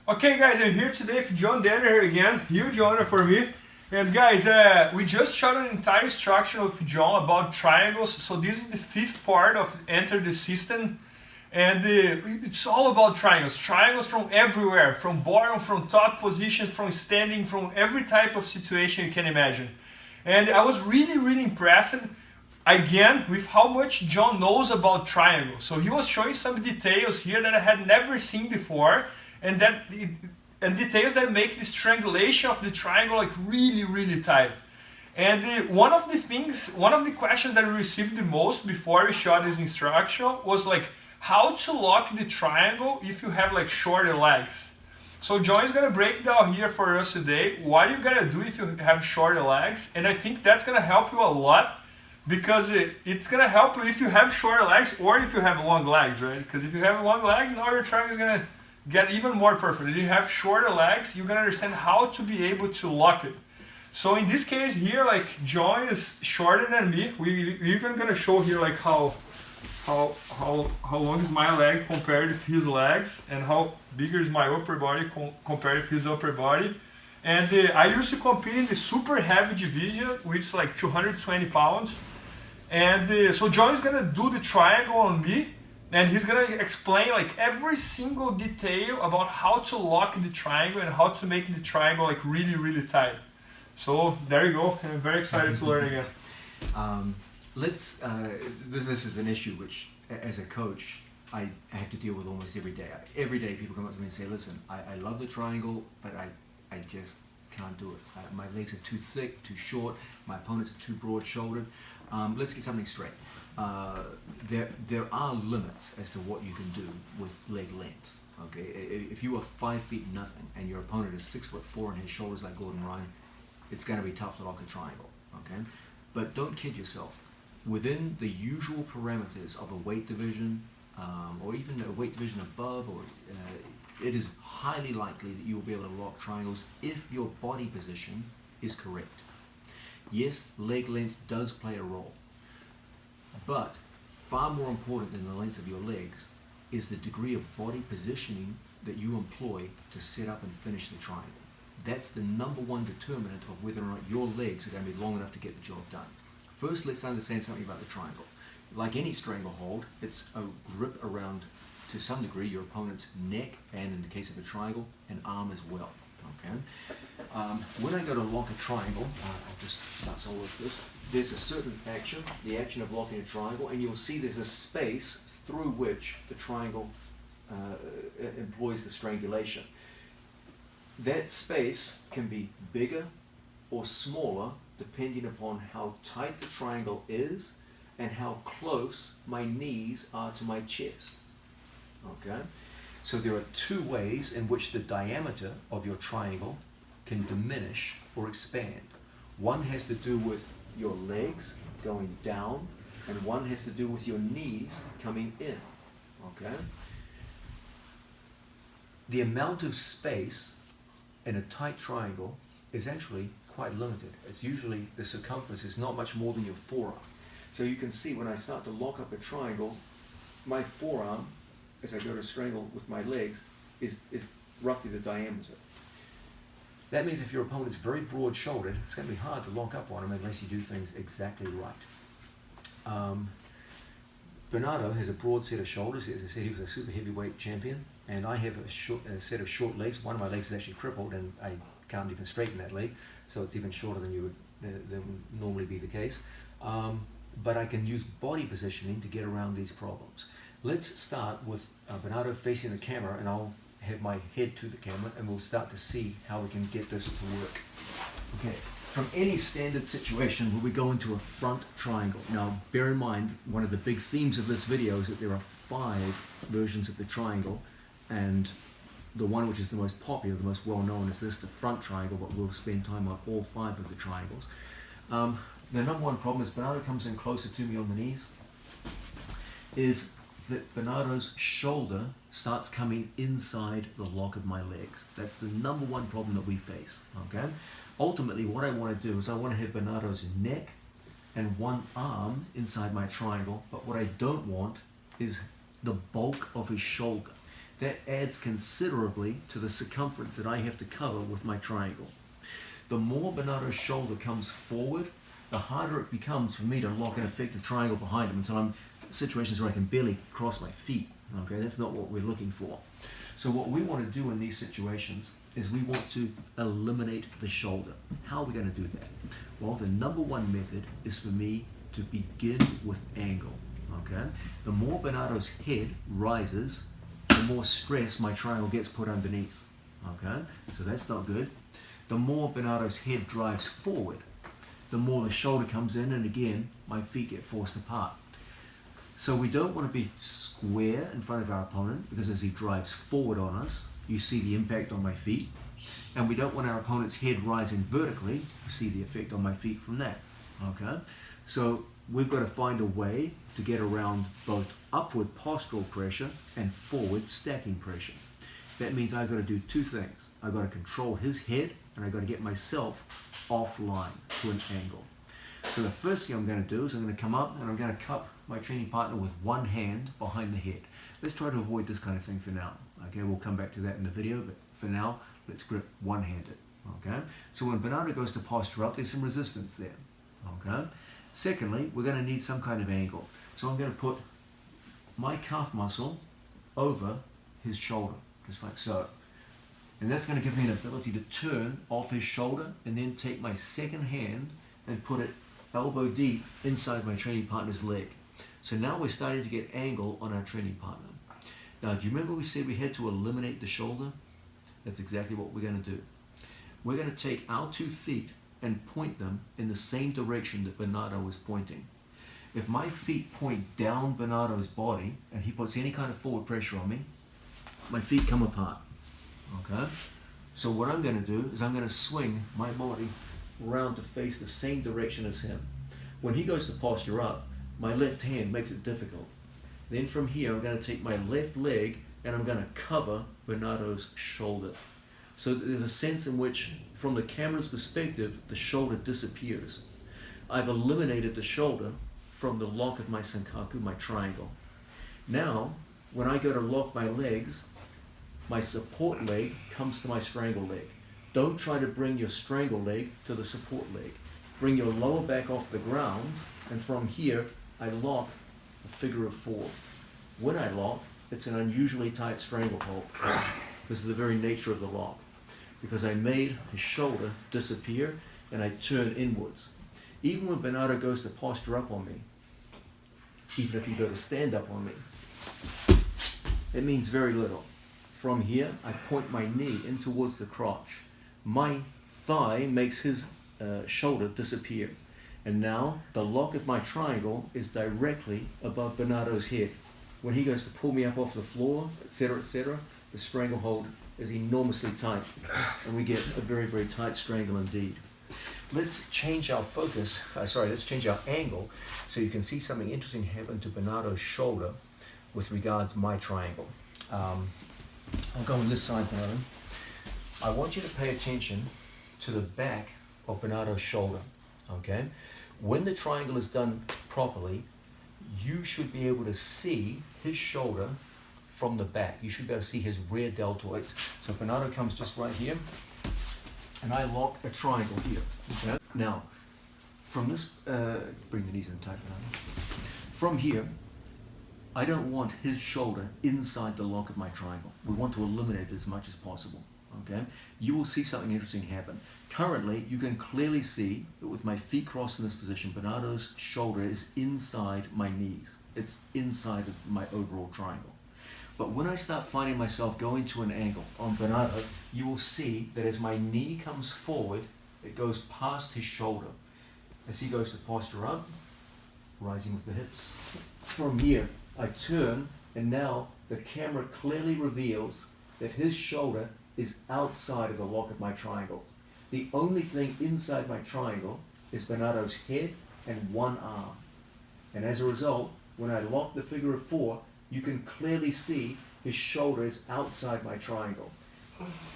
Okay guys, I'm here today with John Danaher again, huge honor for me. And guys, we just shot an entire instruction with John about triangles, so this is the fifth part of Enter the System. And it's all about triangles, triangles from everywhere, from bottom, from top positions, from standing, from every type of situation you can imagine. And I was really impressed again with how much John knows about triangles. So he was showing some details here that I had never seen before, and details that make the strangulation of the triangle like really tight. And one of the questions that we received the most before we shot this instruction was like how to lock the triangle if you have like shorter legs. So John is gonna break down here for us today what you gotta do if you have shorter legs, and I think that's gonna help you a lot because it's gonna help you if you have shorter legs or if you have long legs, right? Because if you have long legs, now your triangle is gonna get even more perfect. If you have shorter legs, you're gonna understand how to be able to lock it. So in this case here, like John is shorter than me. We even gonna show here like how long is my leg compared with his legs, and how bigger is my upper body compared with his upper body. And I used to compete in the super heavy division, which is like 220 pounds. And so John is gonna do the triangle on me, and he's gonna explain like every single detail about how to lock the triangle and how to make the triangle like really tight. So there you go. I'm very excited to learn again. This is an issue which, as a coach, I have to deal with almost every day. Every day people come up to me and say, listen, I love the triangle, but I just can't do it. My legs are too thick, too short, my opponents are too broad-shouldered. Let's get something straight. There are limits as to what you can do with leg length. Okay, if you are 5 feet nothing and your opponent is 6'4" and his shoulders like Gordon Ryan, it's going to be tough to lock a triangle. Okay, but don't kid yourself. Within the usual parameters of a weight division, or even a weight division above, it is highly likely that you will be able to lock triangles if your body position is correct. Yes, leg length does play a role, but far more important than the length of your legs is the degree of body positioning that you employ to set up and finish the triangle. That's the #1 determinant of whether or not your legs are going to be long enough to get the job done. First, let's understand something about the triangle. Like any stranglehold, it's a grip around, to some degree, your opponent's neck, and in the case of a triangle, an arm as well. Okay. When I go to lock a triangle, I'll just start all with this. There's a certain action, the action of locking a triangle, and you'll see there's a space through which the triangle employs the strangulation. That space can be bigger or smaller depending upon how tight the triangle is and how close my knees are to my chest. Okay? So there are two ways in which the diameter of your triangle can diminish or expand. One has to do with your legs going down, and one has to do with your knees coming in. Okay? The amount of space in a tight triangle is actually quite limited. It's usually the circumference is not much more than your forearm. So you can see when I start to lock up a triangle, my forearm, as I go to strangle with my legs, is roughly the diameter. That means if your opponent's very broad-shouldered, it's going to be hard to lock up on him unless you do things exactly right. Bernardo has a broad set of shoulders. As I said, he was a super heavyweight champion, and I have a set of short legs. One of my legs is actually crippled, and I can't even straighten that leg, so it's even shorter than would normally be the case. But I can use body positioning to get around these problems. Let's start with Bernardo facing the camera, and I'll have my head to the camera, and we'll start to see how we can get this to work. Okay, from any standard situation where we go into a front triangle. Now, bear in mind, one of the big themes of this video is that there are 5 versions of the triangle, and the one which is the most popular, the most well-known, is this, the front triangle, but we'll spend time on all 5 of the triangles. The #1 problem is Bernardo comes in closer to me on the knees, is that Bernardo's shoulder starts coming inside the lock of my legs. That's the #1 problem that we face, okay? Ultimately, what I want to do is I want to have Bernardo's neck and one arm inside my triangle, but what I don't want is the bulk of his shoulder. that adds considerably to the circumference that I have to cover with my triangle. The more Bernardo's shoulder comes forward, the harder it becomes for me to lock an effective triangle behind him until I'm in situations where I can barely cross my feet. Okay, that's not what we're looking for. So what we want to do in these situations is we want to eliminate the shoulder. How are we going to do that? Well, the number one method is for me to begin with angle. Okay, the more Bernardo's head rises, the more stress my triangle gets put underneath. Okay, so that's not good. The more Bernardo's head drives forward, the more the shoulder comes in, and again, my feet get forced apart. So we don't want to be square in front of our opponent, because as he drives forward on us, you see the impact on my feet. And we don't want our opponent's head rising vertically, you see the effect on my feet from that. Okay, so we've got to find a way to get around both upward postural pressure and forward stacking pressure. That means I've got to do two things. I've got to control his head, and I've got to get myself offline to an angle. So the first thing I'm going to do is I'm going to come up and I'm going to cup my training partner with one hand behind the head. Let's try to avoid this kind of thing for now. Okay, we'll come back to that in the video, but for now, let's grip one-handed. Okay, so when Bernardo goes to posture up, there's some resistance there. Okay, secondly, we're going to need some kind of angle. So I'm going to put my calf muscle over his shoulder, just like so. And that's going to give me an ability to turn off his shoulder and then take my second hand and put it elbow deep inside my training partner's leg. So now we're starting to get angle on our training partner. Now, do you remember we said we had to eliminate the shoulder? That's exactly what we're going to do. We're going to take our 2 feet and point them in the same direction that Bernardo was pointing. If my feet point down Bernardo's body and he puts any kind of forward pressure on me, my feet come apart. Okay? So what I'm going to do is I'm going to swing my body around to face the same direction as him. When he goes to posture up, my left hand makes it difficult. Then from here, I'm going to take my left leg and I'm going to cover Bernardo's shoulder. So there's a sense in which, from the camera's perspective, the shoulder disappears. I've eliminated the shoulder from the lock of my sankaku, my triangle. Now, when I go to lock my legs, my support leg comes to my strangle leg. Don't try to bring your strangle leg to the support leg. Bring your lower back off the ground, and from here, I lock a figure of 4. When I lock, it's an unusually tight stranglehold because of the very nature of the lock. Because I made his shoulder disappear and I turn inwards. Even when Bernardo goes to posture up on me, even if you go to stand up on me, it means very little. From here, I point my knee in towards the crotch. My thigh makes his shoulder disappear. And now, the lock of my triangle is directly above Bernardo's head. When he goes to pull me up off the floor, etc., the stranglehold is enormously tight. And we get a very, very tight strangle indeed. Let's change our focus, let's change our angle so you can see something interesting happen to Bernardo's shoulder with regards to my triangle. I'll go on this side, Bernardo. I want you to pay attention to the back of Bernardo's shoulder, okay? When the triangle is done properly, you should be able to see his shoulder from the back. You should be able to see his rear deltoids. So Bernardo comes just right here, and I lock a triangle here, okay? Now, from this, bring the knees in tight, Bernardo. From here, I don't want his shoulder inside the lock of my triangle. We want to eliminate it as much as possible. Okay? You will see something interesting happen. Currently, you can clearly see that with my feet crossed in this position, Bernardo's shoulder is inside my knees. It's inside of my overall triangle. But when I start finding myself going to an angle on Bernardo, you will see that as my knee comes forward, it goes past his shoulder. As he goes to posture up, rising with the hips. From here, I turn, and now the camera clearly reveals that his shoulder is outside of the lock of my triangle. The only thing inside my triangle is Bernardo's head and one arm. And as a result, when I lock the figure of 4, you can clearly see his shoulder is outside my triangle.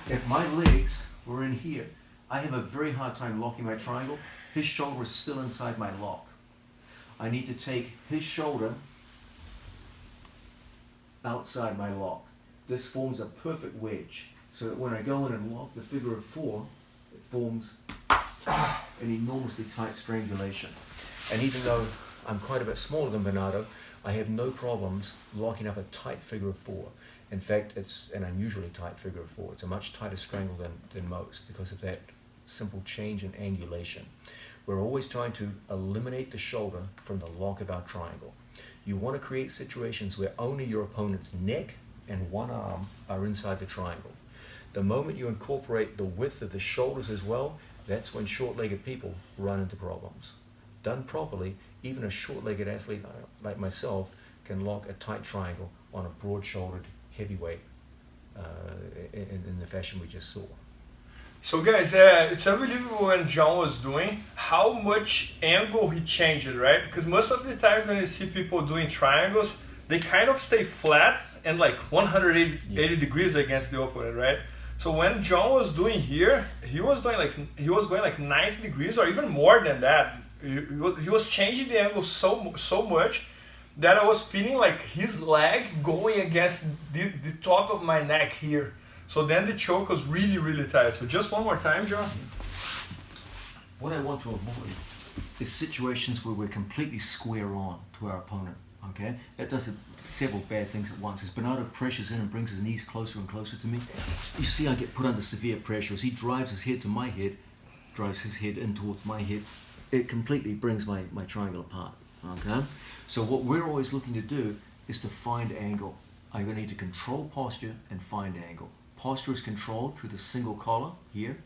If my legs were in here, I have a very hard time locking my triangle. His shoulder is still inside my lock. I need to take his shoulder outside my lock. this forms a perfect wedge. So that when I go in and lock the figure of 4, it forms an enormously tight strangulation. And even though I'm quite a bit smaller than Bernardo, I have no problems locking up a tight figure of 4. In fact, it's an unusually tight figure of 4. It's a much tighter strangle than most because of that simple change in angulation. We're always trying to eliminate the shoulder from the lock of our triangle. You want to create situations where only your opponent's neck and one arm are inside the triangle. The moment you incorporate the width of the shoulders as well, that's when short-legged people run into problems. Done properly, even a short-legged athlete like myself can lock a tight triangle on a broad-shouldered heavyweight in the fashion we just saw. So guys, it's unbelievable when John was doing how much angle he changed, right? Because most of the time when you see people doing triangles, they kind of stay flat and like 180 degrees against the opponent, right? So when John was doing here, he was going like 90 degrees or even more than that. He was changing the angle so much that I was feeling like his leg going against the top of my neck here. So then the choke was really tight. So just one more time, John. What I want to avoid is situations where we're completely square on to our opponent. Okay, that does several bad things at once. As Bernardo pressures in and brings his knees closer and closer to me, you see I get put under severe pressure. As he drives his head to my head, drives his head in towards my head, it completely brings my triangle apart. Okay, so what we're always looking to do is to find angle. I'm going to need to control posture and find angle. Posture is controlled through the single collar here,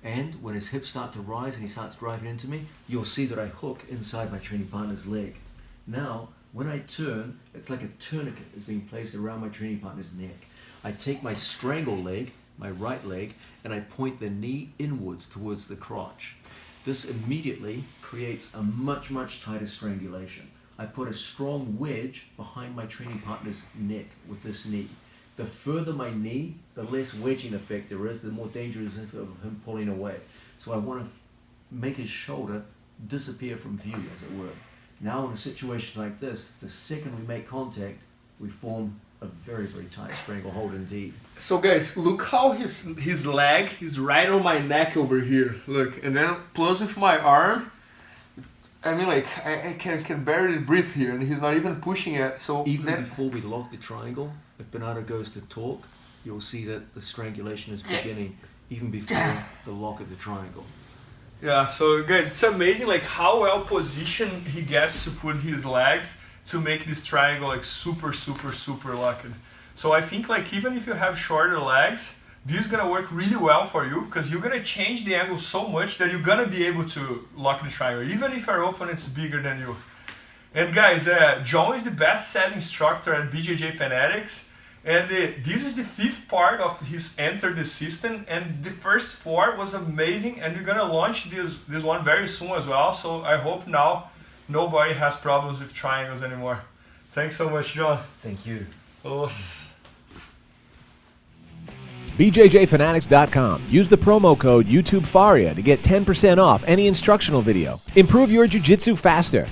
and when his hips start to rise and he starts driving into me, you'll see that I hook inside my training partner's leg. Now, when I turn, it's like a tourniquet is being placed around my training partner's neck. I take my strangle leg, my right leg, and I point the knee inwards towards the crotch. This immediately creates a much tighter strangulation. I put a strong wedge behind my training partner's neck with this knee. The further my knee, the less wedging effect there is, the more danger is of him pulling away. So I want to make his shoulder disappear from view, as it were. Now in a situation like this, the second we make contact, we form a very tight stranglehold indeed. So guys, look how his leg is right on my neck over here. Look, and then plus with my arm, I mean like I can barely breathe here, and he's not even pushing it. So even before we lock the triangle, if Bernardo goes to talk, you'll see that the strangulation is beginning even before the lock of the triangle. Yeah, so guys, it's amazing like how well positioned he gets to put his legs to make this triangle like super locked. So I think like even if you have shorter legs, this is gonna work really well for you because you're gonna change the angle so much that you're gonna be able to lock the triangle, even if your opponent's bigger than you. And guys, John is the best set instructor at BJJ Fanatics. And this is the 5th part of his Enter the System, and the first 4 was amazing, and we're gonna launch this one very soon as well, so I hope now nobody has problems with triangles anymore. Thanks so much, John. Thank you. BJJFanatics.com. Use the promo code YouTubeFaria to get 10% off any instructional video. Improve your jiu-jitsu faster.